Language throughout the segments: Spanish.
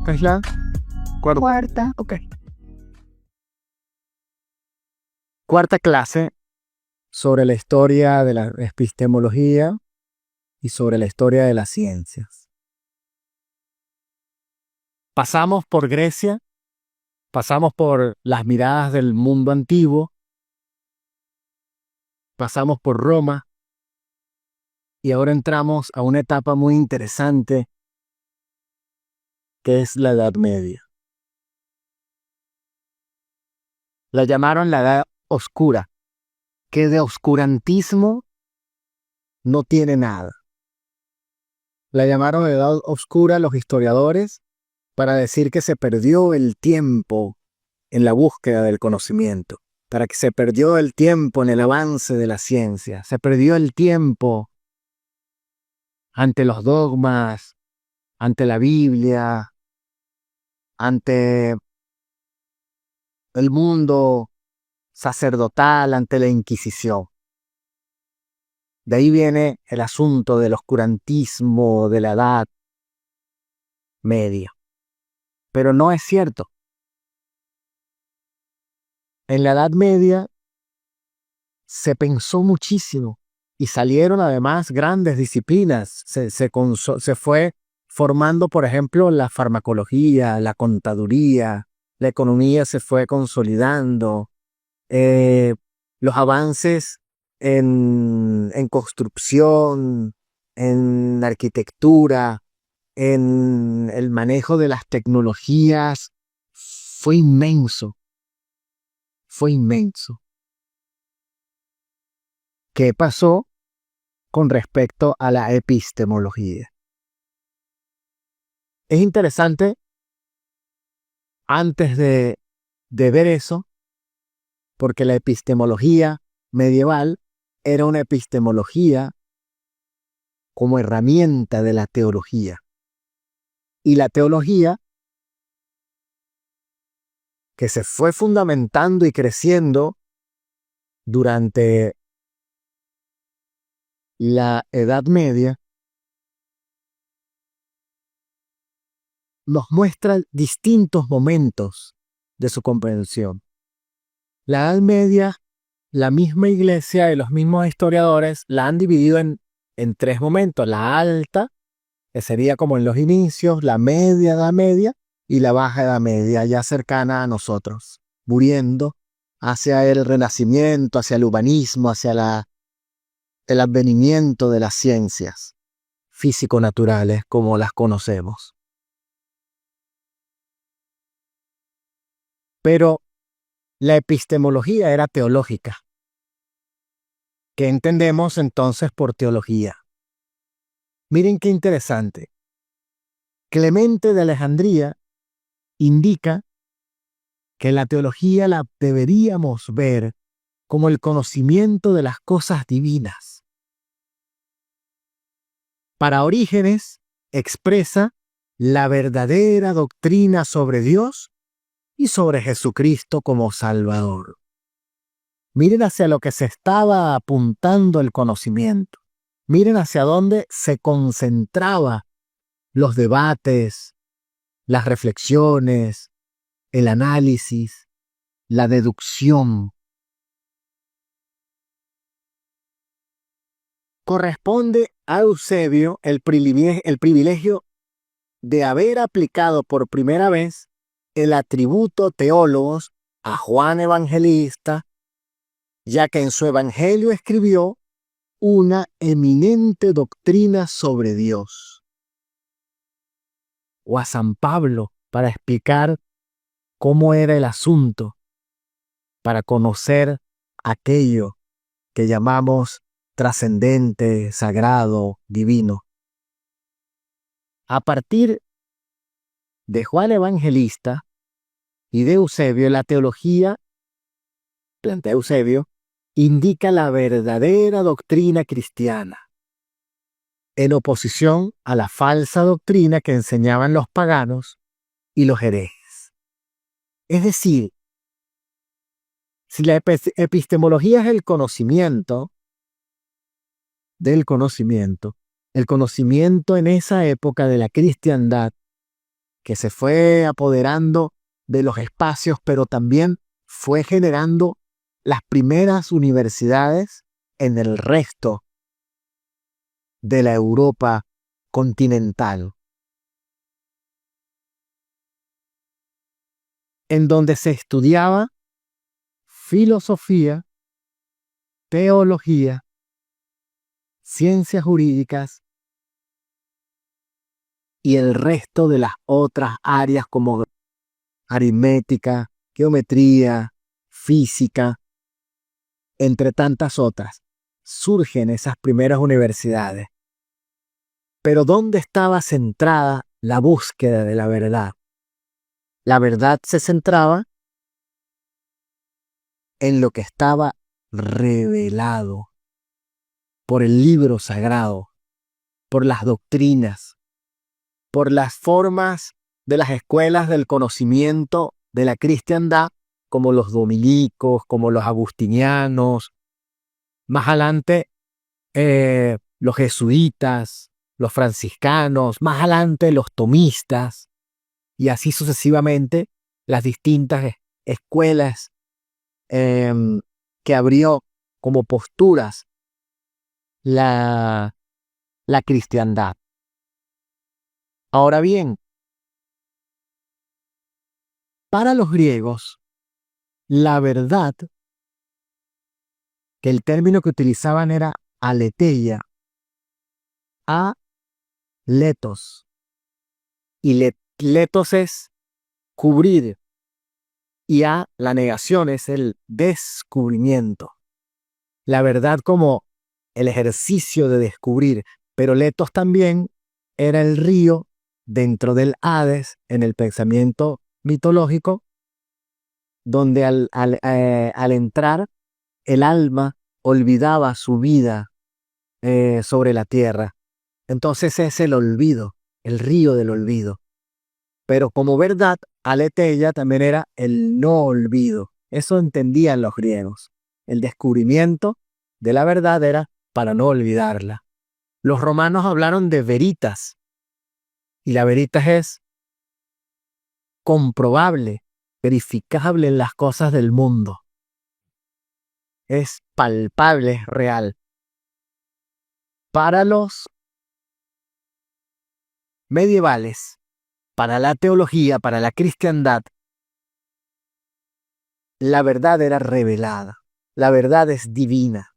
¿Es la cuarta? Cuarta. Ok. Cuarta clase sobre la historia de la epistemología y sobre la historia de las ciencias. Pasamos por Grecia, pasamos por las miradas del mundo antiguo, pasamos por Roma y ahora entramos a una etapa muy interesante que es la Edad Media. La llamaron la Edad Oscura, que de oscurantismo no tiene nada. La llamaron Edad Oscura los historiadores para decir que se perdió el tiempo en la búsqueda del conocimiento, para que se perdió el tiempo en el avance de la ciencia, se perdió el tiempo ante los dogmas, ante la Biblia, ante el mundo sacerdotal, ante la Inquisición. De ahí viene el asunto del oscurantismo de la Edad Media. Pero no es cierto. En la Edad Media se pensó muchísimo y salieron además grandes disciplinas. Se fue formando, por ejemplo, la farmacología, la contaduría, la economía se fue consolidando. Los avances en construcción, en arquitectura, en el manejo de las tecnologías, fue inmenso. Fue inmenso. ¿Qué pasó con respecto a la epistemología? Es interesante, antes de ver eso, porque la epistemología medieval era una epistemología como herramienta de la teología. Y la teología, que se fue fundamentando y creciendo durante la Edad Media, nos muestra distintos momentos de su comprensión. La Edad Media, la misma iglesia y los mismos historiadores la han dividido en tres momentos: la alta, que sería como en los inicios, la media Edad Media, y la baja Edad Media, ya cercana a nosotros, muriendo hacia el Renacimiento, hacia el humanismo, hacia el advenimiento de las ciencias físico-naturales como las conocemos. Pero la epistemología era teológica. ¿Qué entendemos entonces por teología? Miren qué interesante. Clemente de Alejandría indica que la teología la deberíamos ver como el conocimiento de las cosas divinas. Para Orígenes expresa la verdadera doctrina sobre Dios y sobre Jesucristo como Salvador. Miren hacia lo que se estaba apuntando el conocimiento. Miren hacia dónde se concentraba los debates, las reflexiones, el análisis, la deducción. Corresponde a Eusebio el privilegio de haber aplicado por primera vez el atributo teólogos a Juan Evangelista, ya que en su evangelio escribió una eminente doctrina sobre Dios. O a San Pablo, para explicar cómo era el asunto, para conocer aquello que llamamos trascendente, sagrado, divino. A partir de Juan Evangelista y de Eusebio, la teología, plantea Eusebio, indica la verdadera doctrina cristiana, en oposición a la falsa doctrina que enseñaban los paganos y los herejes. Es decir, si la epistemología es el conocimiento del conocimiento, el conocimiento en esa época de la cristiandad que se fue apoderando de los espacios, pero también fue generando las primeras universidades en el resto de la Europa continental, en donde se estudiaba filosofía, teología, ciencias jurídicas y el resto de las otras áreas como aritmética, geometría, física, entre tantas otras. Surgen esas primeras universidades. Pero ¿dónde estaba centrada la búsqueda de la verdad? La verdad se centraba en lo que estaba revelado por el libro sagrado, por las doctrinas, por las formas de las escuelas del conocimiento de la cristiandad, como los dominicos, como los agustinianos, más adelante los jesuitas, los franciscanos, más adelante los tomistas, y así sucesivamente las distintas escuelas que abrió como posturas la cristiandad. Ahora bien, para los griegos, la verdad, que el término que utilizaban era aletheia, aletos, y letos es cubrir, y la negación es el descubrimiento. La verdad como el ejercicio de descubrir, pero letos también era el río dentro del Hades en el pensamiento mitológico, donde al entrar el alma olvidaba su vida sobre la tierra. Entonces es el olvido, el río del olvido. Pero como verdad, aletheia también era el no olvido. Eso entendían los griegos. El descubrimiento de la verdad era para no olvidarla. Los romanos hablaron de veritas, y la veritas es comprobable, verificable en las cosas del mundo. Es palpable, es real. Para los medievales, para la teología, para la cristiandad, la verdad era revelada. La verdad es divina.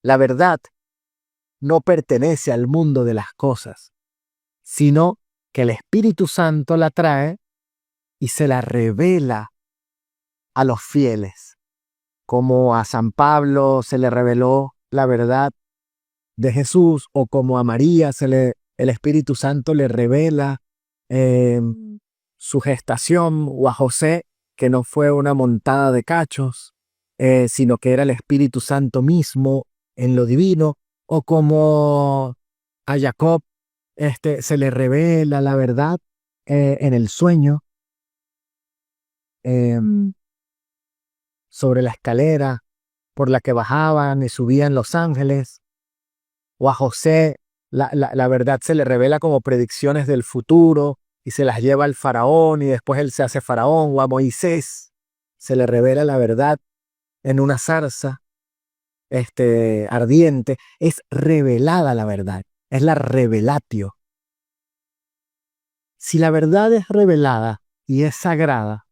La verdad no pertenece al mundo de las cosas, sino que el Espíritu Santo la trae y se la revela a los fieles, como a San Pablo se le reveló la verdad de Jesús, o como a María el Espíritu Santo le revela su gestación, o a José, que no fue una montada de cachos, sino que era el Espíritu Santo mismo en lo divino, o como a Jacob se le revela la verdad en el sueño sobre la escalera por la que bajaban y subían los ángeles, o a José la verdad se le revela como predicciones del futuro y se las lleva al faraón y después él se hace faraón, o a Moisés se le revela la verdad en una zarza ardiente. Es revelada la verdad, es la revelatio. Si la verdad es revelada y es sagrada,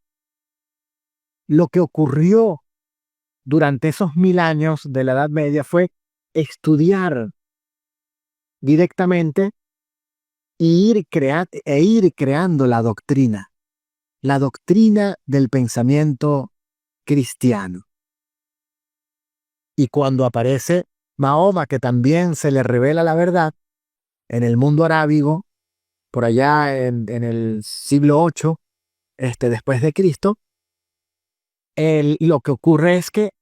lo que ocurrió durante esos 1000 años de la Edad Media fue estudiar directamente e ir creando la doctrina del pensamiento cristiano. Y cuando aparece Mahoma, que también se le revela la verdad en el mundo arábigo, por allá en el siglo VIII, después de Cristo, lo que ocurre es que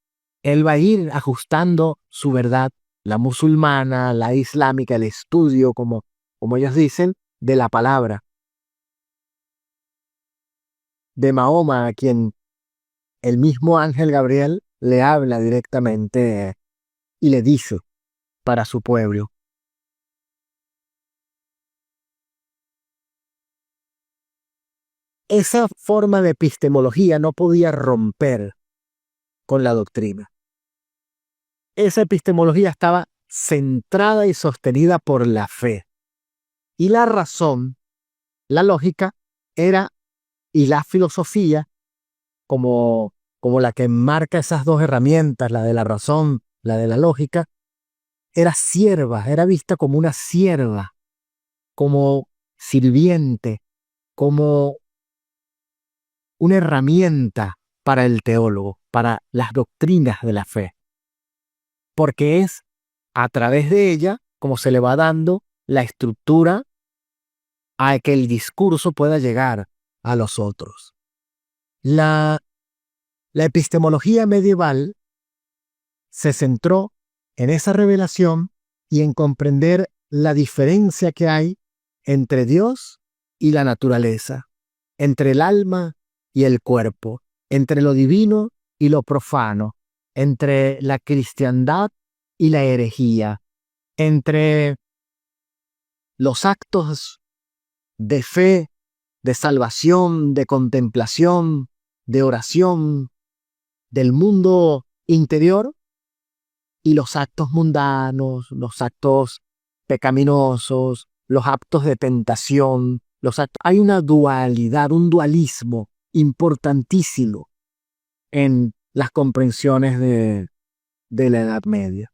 él va a ir ajustando su verdad, la musulmana, la islámica, el estudio, como ellos dicen, de la palabra de Mahoma, a quien el mismo ángel Gabriel le habla directamente y le dice para su pueblo. esa forma de epistemología no podía romper con la doctrina. Esa epistemología estaba centrada y sostenida por la fe. Y la razón, la lógica, y la filosofía, como la que enmarca esas dos herramientas, la de la razón, la de la lógica, era vista como una sierva, como sirviente, como una herramienta para el teólogo, para las doctrinas de la fe. Porque es a través de ella como se le va dando la estructura a que el discurso pueda llegar a los otros. La epistemología medieval se centró en esa revelación y en comprender la diferencia que hay entre Dios y la naturaleza, entre el alma y el cuerpo, entre lo divino y lo profano, entre la cristiandad y la herejía, entre los actos de fe, de salvación, de contemplación, de oración, del mundo interior y los actos mundanos, los actos pecaminosos, los actos de tentación, hay una dualidad, un dualismo importantísimo en las comprensiones de la Edad Media.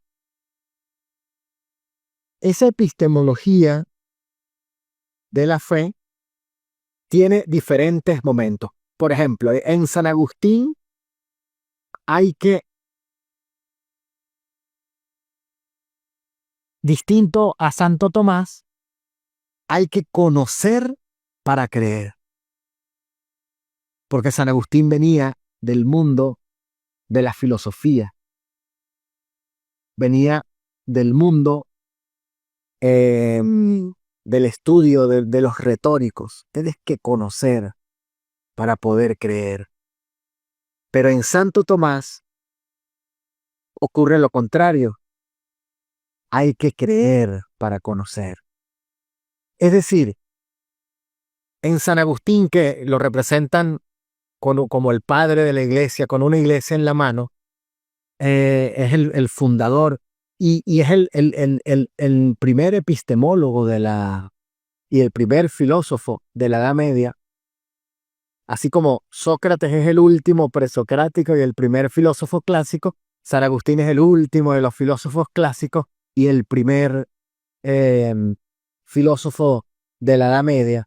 Esa epistemología de la fe tiene diferentes momentos. Por ejemplo, en San Agustín distinto a Santo Tomás, hay que conocer para creer. Porque San Agustín venía del mundo de la filosofía. Venía del mundo del estudio de los retóricos. Tienes que conocer para poder creer. Pero en Santo Tomás ocurre lo contrario. Hay que creer para conocer. Es decir, en San Agustín, que lo representan como el padre de la iglesia, con una iglesia en la mano, es el fundador y es el primer epistemólogo y el primer filósofo de la Edad Media. Así como Sócrates es el último presocrático y el primer filósofo clásico, San Agustín es el último de los filósofos clásicos y el primer filósofo de la Edad Media.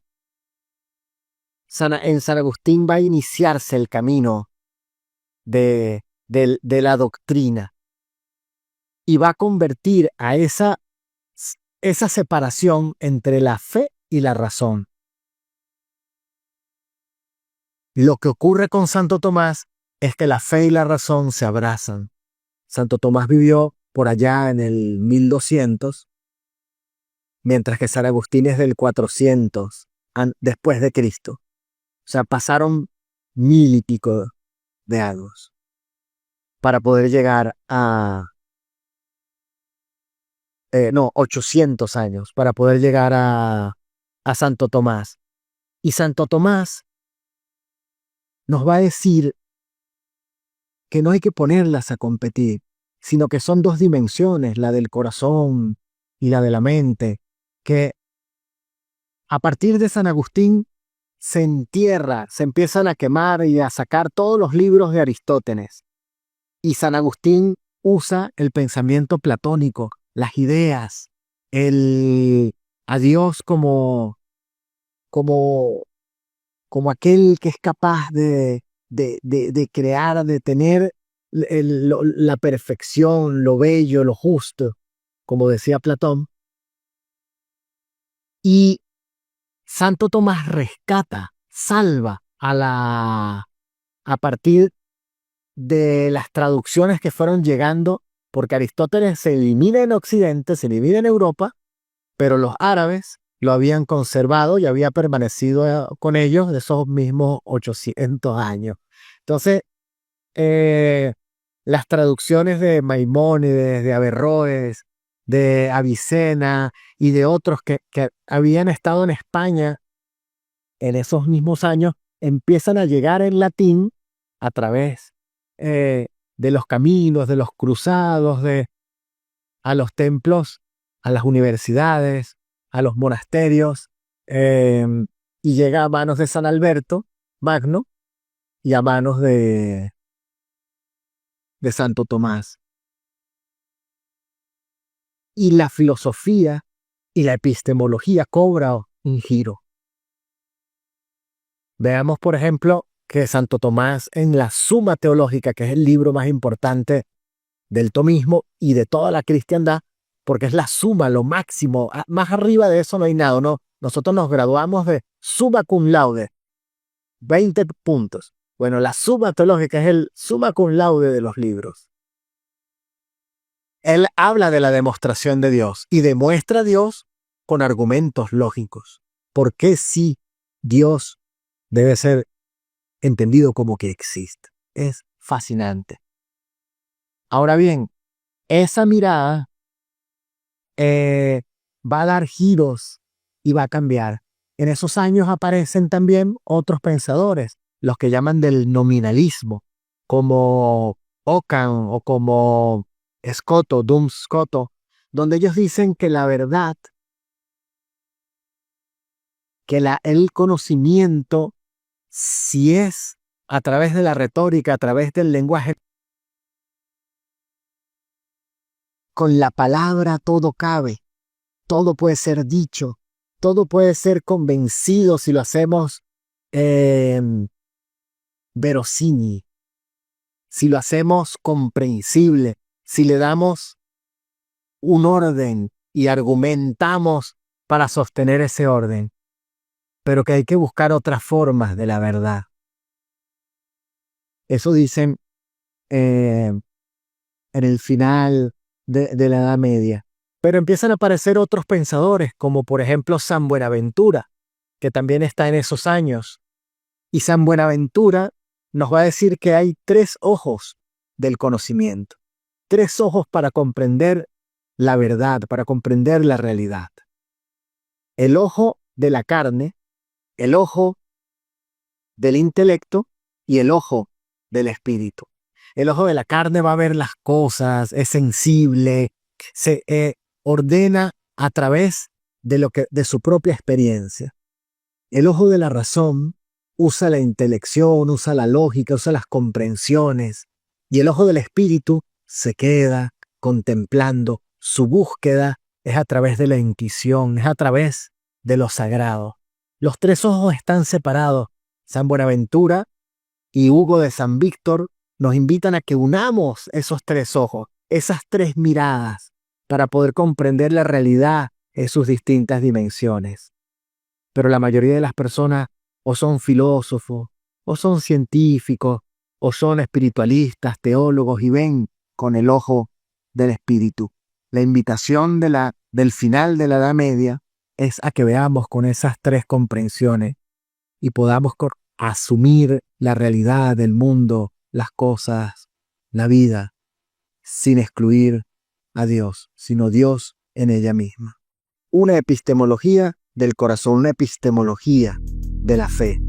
En San Agustín va a iniciarse el camino de la doctrina y va a convertir a esa separación entre la fe y la razón. Lo que ocurre con Santo Tomás es que la fe y la razón se abrazan. Santo Tomás vivió por allá en el 1200, mientras que San Agustín es del 400 después de Cristo. O sea, pasaron 1000 y pico de años para poder llegar a 800 años para poder llegar a Santo Tomás. Y Santo Tomás nos va a decir que no hay que ponerlas a competir, sino que son dos dimensiones, la del corazón y la de la mente, que a partir de San Agustín se empiezan a quemar y a sacar todos los libros de Aristóteles. Y San Agustín usa el pensamiento platónico, las ideas, a Dios como aquel que es capaz de crear, de tener la perfección, lo bello, lo justo, como decía Platón. Y Santo Tomás salva a partir de las traducciones que fueron llegando, porque Aristóteles se elimina en Occidente, se elimina en Europa, pero los árabes lo habían conservado y había permanecido con ellos de esos mismos 800 años. Entonces, las traducciones de Maimónides, de Averroes, de Avicena y de otros que habían estado en España en esos mismos años, empiezan a llegar en latín a través de los caminos, de los cruzados, a los templos, a las universidades, a los monasterios, y llega a manos de San Alberto Magno y a manos de Santo Tomás. Y la filosofía y la epistemología cobra un giro. Veamos, por ejemplo, que Santo Tomás en la Suma Teológica, que es el libro más importante del tomismo y de toda la cristiandad, porque es la suma, lo máximo, más arriba de eso no hay nada, ¿no? Nosotros nos graduamos de summa cum laude, 20 puntos. Bueno, la Suma Teológica es el summa cum laude de los libros. Él habla de la demostración de Dios y demuestra a Dios con argumentos lógicos. ¿Por qué sí Dios debe ser entendido como que existe? Es fascinante. Ahora bien, esa mirada va a dar giros y va a cambiar. En esos años aparecen también otros pensadores, los que llaman del nominalismo, como Ockham o como Scotto, Duns Scotto, donde ellos dicen que la verdad, que el conocimiento, si es a través de la retórica, a través del lenguaje, con la palabra todo cabe, todo puede ser dicho, todo puede ser convencido si lo hacemos verosímil, si lo hacemos comprensible, si le damos un orden y argumentamos para sostener ese orden, pero que hay que buscar otras formas de la verdad. Eso dicen en el final de la Edad Media. Pero empiezan a aparecer otros pensadores, como por ejemplo San Buenaventura, que también está en esos años. Y San Buenaventura nos va a decir que hay 3 ojos del conocimiento, 3 ojos para comprender la verdad, para comprender la realidad. El ojo de la carne, el ojo del intelecto y el ojo del espíritu. El ojo de la carne va a ver las cosas, es sensible, se ordena a través de su propia experiencia. El ojo de la razón usa la intelección, usa la lógica, usa las comprensiones. Y el ojo del espíritu se queda contemplando. Su búsqueda es a través de la intuición, es a través de lo sagrado. Los 3 ojos están separados. San Buenaventura y Hugo de San Víctor nos invitan a que unamos esos 3 ojos, esas 3 miradas, para poder comprender la realidad en sus distintas dimensiones. Pero la mayoría de las personas o son filósofos, o son científicos, o son espiritualistas, teólogos, y ven con el ojo del espíritu. La invitación del final de la Edad Media es a que veamos con esas 3 comprensiones y podamos asumir la realidad del mundo, las cosas, la vida, sin excluir a Dios, sino Dios en ella misma. Una epistemología del corazón, una epistemología de la fe.